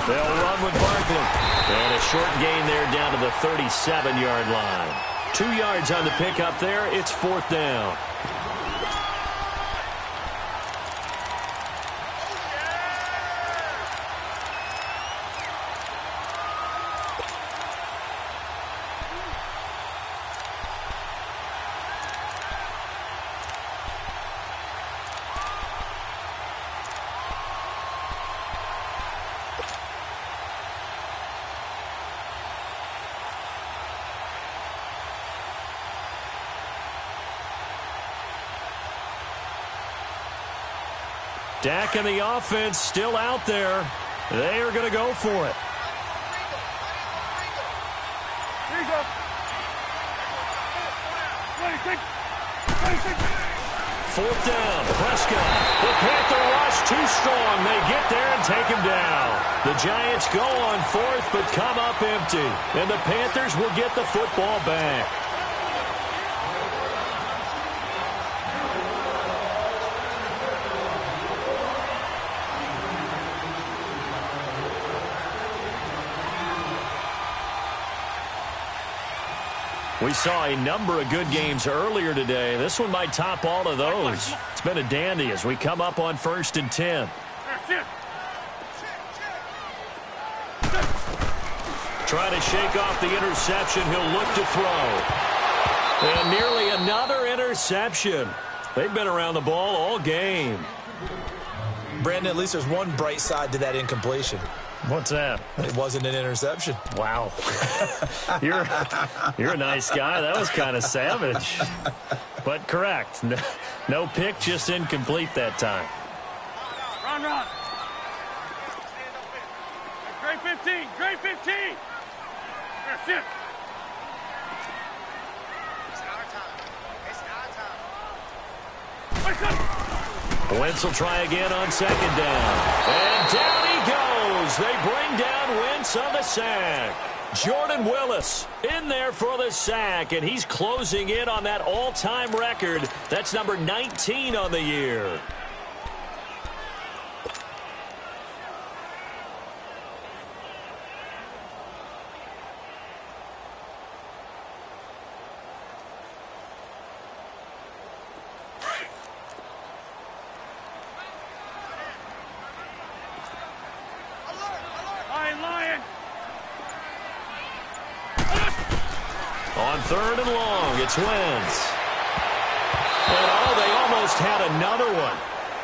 They'll run with Barkley. And a short gain there down to the 37-yard line. 2 yards on the pickup there. It's 4th down. Dak and the offense still out there. They are going to go for it. Here you go. 26. 4th down, Prescott. The Panther rush too strong. They get there and take him down. The Giants go on 4th but come up empty. And the Panthers will get the football back. We saw a number of good games earlier today. This one might top all of those. It's been a dandy as we come up on 1st and 10. Trying to shake off the interception. He'll look to throw. And nearly another interception. They've been around the ball all game. Brandon, at least there's one bright side to that incompletion. What's that? It wasn't an interception. Wow. You're a nice guy. That was kind of savage. But correct. No pick, just incomplete that time. Run. Great 15. Great 15. That's it. Wentz will try again on 2nd down. And down he goes. They bring down Wentz on the sack. Jordan Willis in there for the sack, and he's closing in on that all-time record. That's number 19 on the year. On 3rd and long, it's Wentz. And they almost had another one.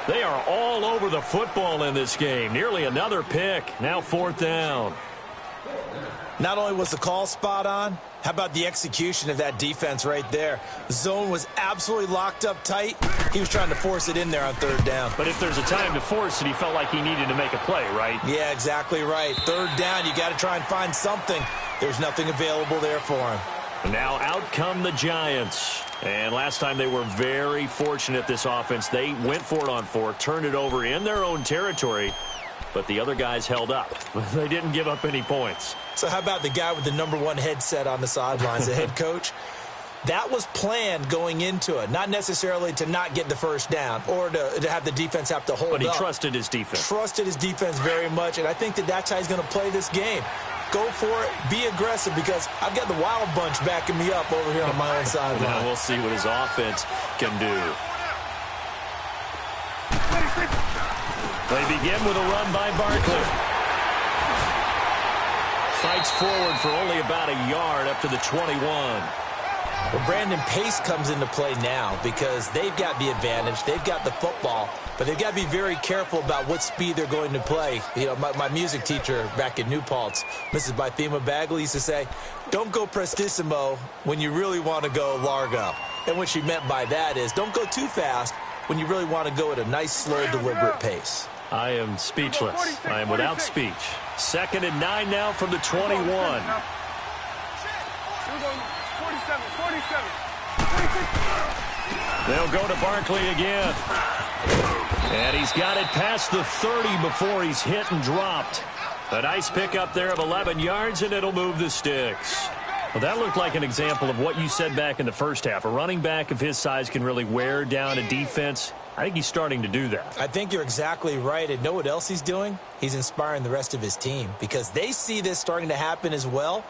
They are all over the football in this game. Nearly another pick. Now 4th down. Not only was the call spot on, how about the execution of that defense right there? The zone was absolutely locked up tight. He was trying to force it in there on 3rd down. But if there's a time to force it, he felt like he needed to make a play, right? Yeah, exactly right. 3rd down, you got to try and find something. There's nothing available there for him. Now out come the Giants. And last time they were very fortunate, this offense. They went for it on 4, turned it over in their own territory, but the other guys held up. They didn't give up any points. So how about the guy with the #1 headset on the sidelines, the head coach? That was planned going into it, not necessarily to not get the first down or to have the defense have to hold up. But he trusted his defense. Trusted his defense very much, and I think that's how he's going to play this game. Go for it. Be aggressive, because I've got the wild bunch backing me up over here on my own sideline. Now we'll see what his offense can do. They begin with a run by Barkley. Fights forward for only about a yard up to the 21. Well, Brandon, pace comes into play now because they've got the advantage. They've got the football, but they've got to be very careful about what speed they're going to play. You know, my music teacher back in New Paltz, Mrs. Bythema Bagley, used to say, don't go prestissimo when you really want to go largo. And what she meant by that is don't go too fast when you really want to go at a nice, slow, deliberate pace. I am speechless. I am without speech. 2nd and 9 now from the 21. 47. They'll go to Barkley again. And he's got it past the 30 before he's hit and dropped. A nice pickup there of 11 yards, and it'll move the sticks. Well, that looked like an example of what you said back in the first half. A running back of his size can really wear down a defense. I think he's starting to do that. I think you're exactly right. And know what else he's doing? He's inspiring the rest of his team because they see this starting to happen as well.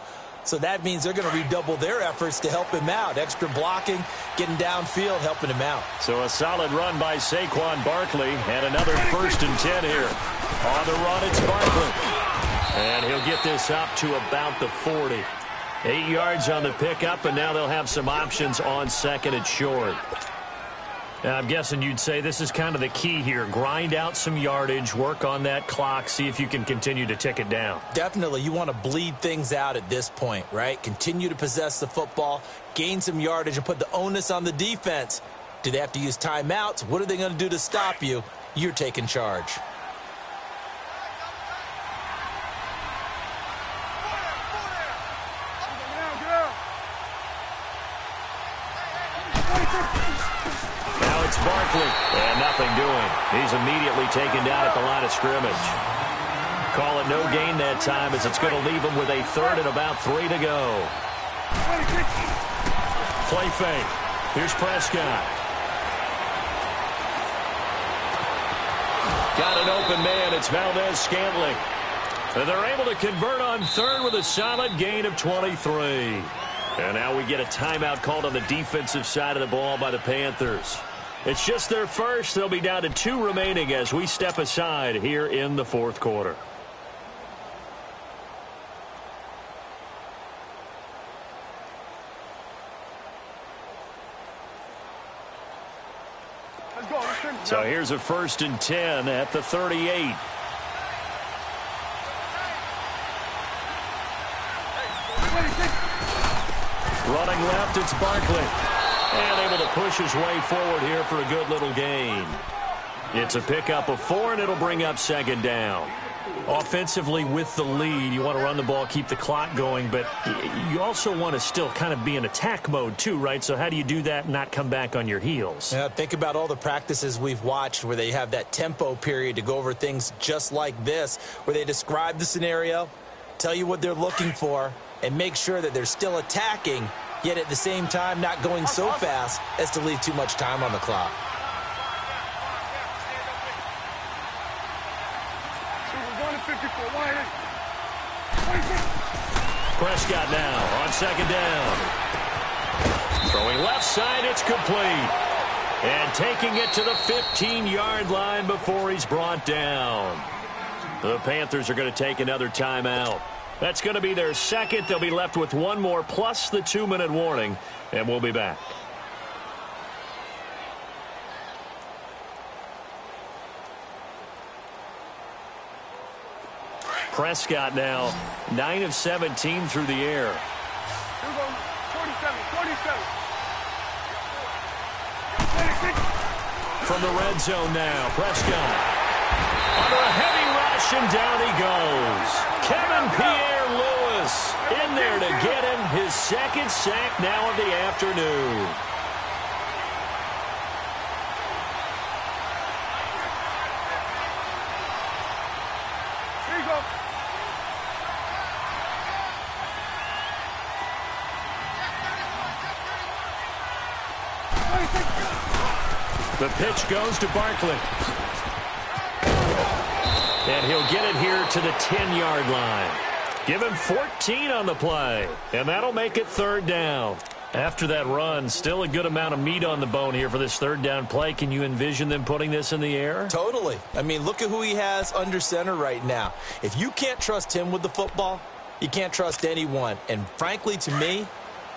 So that means they're going to redouble their efforts to help him out. Extra blocking, getting downfield, helping him out. So a solid run by Saquon Barkley, and another 1st and 10 here. On the run, it's Barkley. And he'll get this up to about the 40. 8 yards on the pickup, and now they'll have some options on 2nd and short. Now, I'm guessing you'd say this is kind of the key here. Grind out some yardage, work on that clock, see if you can continue to tick it down. Definitely. You want to bleed things out at this point, right? Continue to possess the football, gain some yardage, and put the onus on the defense. Do they have to use timeouts? What are they going to do to stop you? You're taking charge. It's Barkley, and nothing doing. He's immediately taken down at the line of scrimmage. Call it no gain that time, as it's going to leave him with a 3rd and about 3 to go. Play fake. Here's Prescott. Got an open man. It's Valdez-Scantling. And they're able to convert on 3rd with a solid gain of 23. And now we get a timeout called on the defensive side of the ball by the Panthers. It's just their first. They'll be down to 2 remaining as we step aside here in the 4th quarter. So here's a 1st and 10 at the 38. Running left, it's Barkley. And able to push his way forward here for a good little gain. It's a pickup of 4, and it'll bring up 2nd down. Offensively with the lead, you want to run the ball, keep the clock going, but you also want to still kind of be in attack mode too, right? So how do you do that and not come back on your heels? Yeah, think about all the practices we've watched where they have that tempo period to go over things just like this, where they describe the scenario, tell you what they're looking for, and make sure that they're still attacking, yet at the same time not going so fast as to leave too much time on the clock. Prescott now on 2nd down. Throwing left side, it's complete. And taking it to the 15-yard line before he's brought down. The Panthers are going to take another timeout. That's going to be their 2nd. They'll be left with 1 more plus the 2-minute warning, and we'll be back. Prescott now 9 of 17 through the air. 47. From the red zone now, Prescott under a heavy rush, and down he goes. Kevin Pierre-Louis Davis in there to get him his second sack now of the afternoon. Here you go. The pitch goes to Barkley. And he'll get it here to the 10-yard line. Give him 14 on the play. And that'll make it third down. After that run, still a good amount of meat on the bone here for this third down play. Can you envision them putting this in the air? Totally. I mean, look at who he has under center right now. If you can't trust him with the football, you can't trust anyone. And frankly, to me,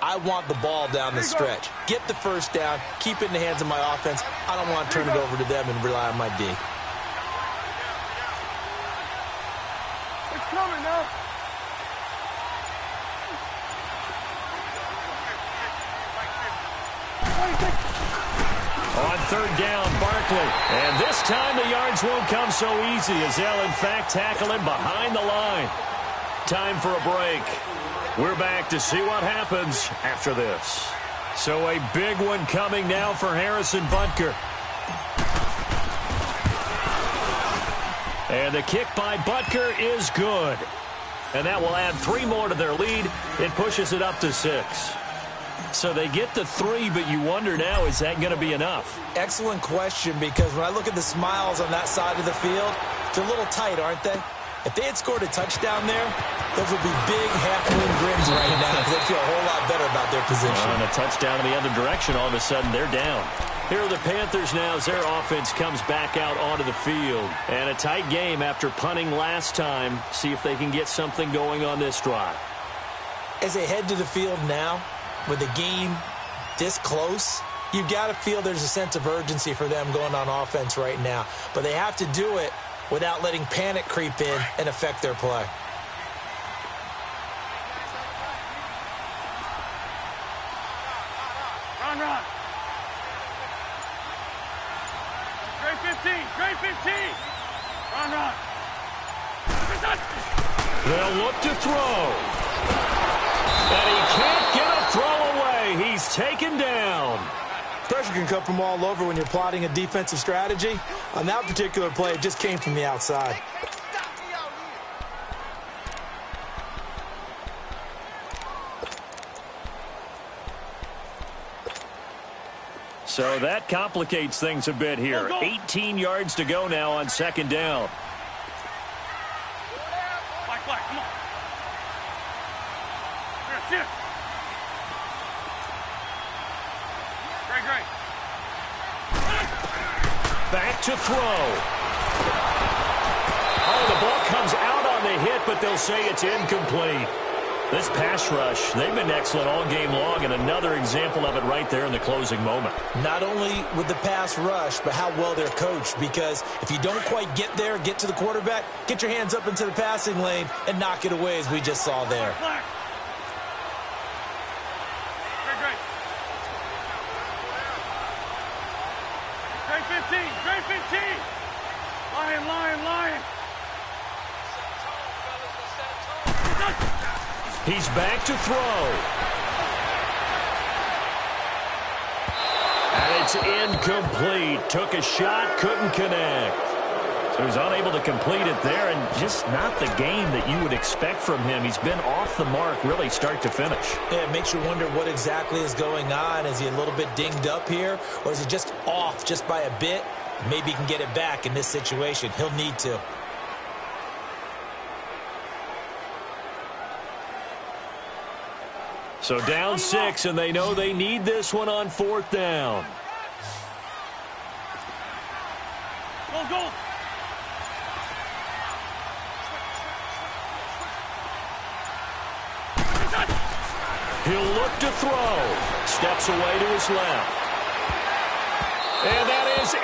I want the ball down the stretch. Get the first down, keep it in the hands of my offense. I don't want to turn it over to them and rely on my D. It's coming now. On third down, Barkley. And this time the yards won't come so easy as they'll, in fact, tackle him behind the line. Time for a break. We're back to see what happens after this. So a big one coming now for Harrison Butker. And the kick by Butker is good. And that will add 3 more to their lead. It pushes it up to 6. So they get the 3, but you wonder now, is that going to be enough? Excellent question, because when I look at the smiles on that side of the field, they're a little tight, aren't they? If they had scored a touchdown there, those would be big half-moon grins right now because they feel a whole lot better about their position. And a touchdown in the other direction, all of a sudden they're down. Here are the Panthers now as their offense comes back out onto the field. And a tight game after punting last time. See if they can get something going on this drive. As they head to the field now, with the game this close, you've got to feel there's a sense of urgency for them going on offense right now. But they have to do it without letting panic creep in and affect their play. Run. Great 15. Run. They'll look to throw. And he can't get a throw away. He's taken down. Pressure can come from all over when you're plotting a defensive strategy. On that particular play, it just came from the outside. So that complicates things a bit here. 18 yards to go now on second down. Black, come on. Here, sit. Great. Back to throw. Oh, the ball comes out on the hit, but they'll say it's incomplete. This pass rush, they've been excellent all game long, and another example of it right there in the closing moment. Not only with the pass rush, but how well they're coached, because if you don't quite get there, get to the quarterback, get your hands up into the passing lane and knock it away as we just saw there. Black. Great 15. Lion. He's back to throw. And it's incomplete. Took a shot, couldn't connect. So he's unable to complete it there, and just not the game that you would expect from him. He's been off the mark really start to finish. Yeah, it makes you wonder what exactly is going on. Is he a little bit dinged up here, or is he just off just by a bit? Maybe he can get it back in this situation. He'll need to. So down 6, and they know they need this one on fourth down. Go. He'll look to throw. Steps away to his left. And that is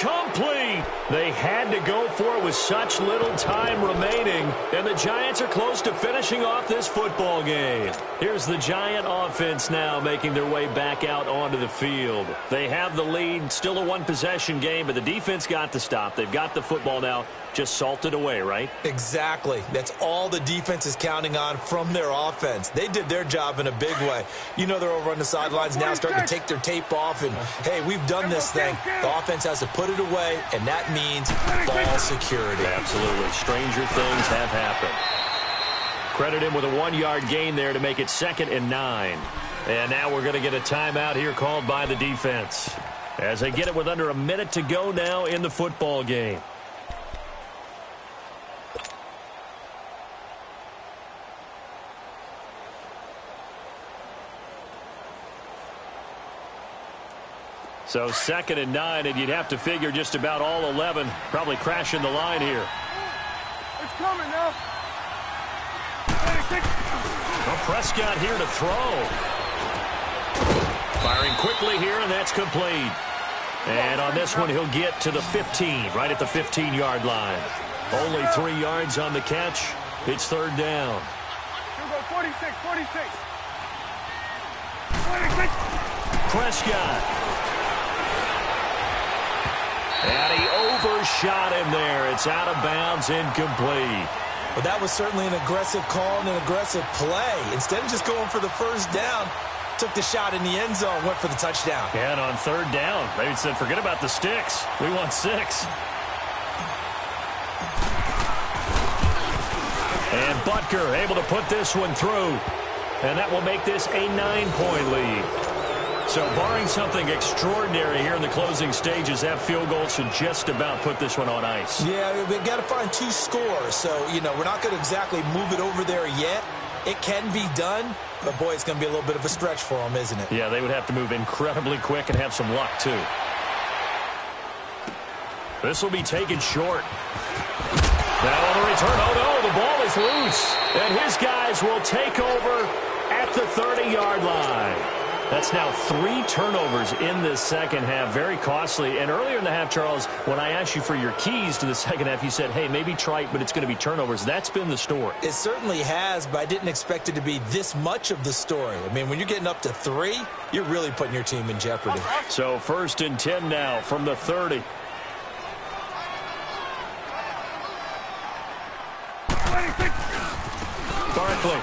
complete. They had to go for it with such little time remaining, and the Giants are close to finishing off this football game. Here's the Giant offense now making their way back out onto the field. They have the lead, still a one-possession game, but the defense got the stop. They've got the football now, just salted away, right? Exactly. That's all the defense is counting on from their offense. They did their job in a big way. You know they're over on the sidelines now starting to take their tape off, and, hey, we've done this thing. The offense has to put it away, and that means ball security. Absolutely. Stranger things have happened. Credit him with a 1-yard gain there to make it 2nd and 9. And now we're going to get a timeout here called by the defense as they get it with under a minute to go now in the football game. So 2nd and 9, and you'd have to figure just about all 11 probably crashing the line here. It's coming now. Well, Prescott here to throw. Firing quickly here, and that's complete. And on this one, he'll get to the 15, right at the 15-yard line. Only 3 yards on the catch. It's 3rd down. He'll go 46, 46. Prescott. And he overshot him there. It's out of bounds, incomplete. But that was certainly an aggressive call and an aggressive play. Instead of just going for the first down, took the shot in the end zone, went for the touchdown. Yeah, and on 3rd down, they said, forget about the sticks. We want 6. And Butker able to put this one through. And that will make this a 9-point lead. So barring something extraordinary here in the closing stages, that field goal should just about put this one on ice. Yeah, we've got to find 2 scores. So, we're not going to exactly move it over there yet. It can be done, but, boy, it's going to be a little bit of a stretch for them, isn't it? Yeah, they would have to move incredibly quick and have some luck, too. This will be taken short. Now on the return, oh, no, the ball is loose. And his guys will take over at the 30-yard line. That's now 3 turnovers in this second half. Very costly. And earlier in the half, Charles, when I asked you for your keys to the second half, you said, hey, maybe trite, but it's going to be turnovers. That's been the story. It certainly has, but I didn't expect it to be this much of the story. I mean, when you're getting up to 3, you're really putting your team in jeopardy. So 1st and 10 now from the 30. Barkley.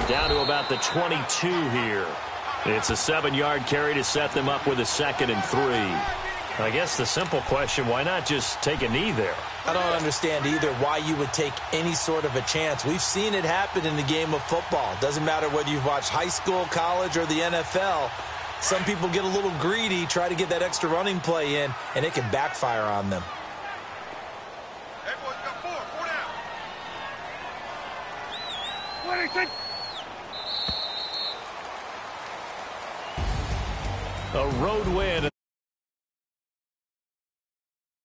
Down to about the 22 here. It's a 7-yard carry to set them up with a 2nd and 3. I guess the simple question, why not just take a knee there? I don't understand either why you would take any sort of a chance. We've seen it happen in the game of football. Doesn't matter whether you've watched high school, college, or the NFL. Some people get a little greedy, try to get that extra running play in, and it can backfire on them. Hey, boys, got 4 down. 26. A road win.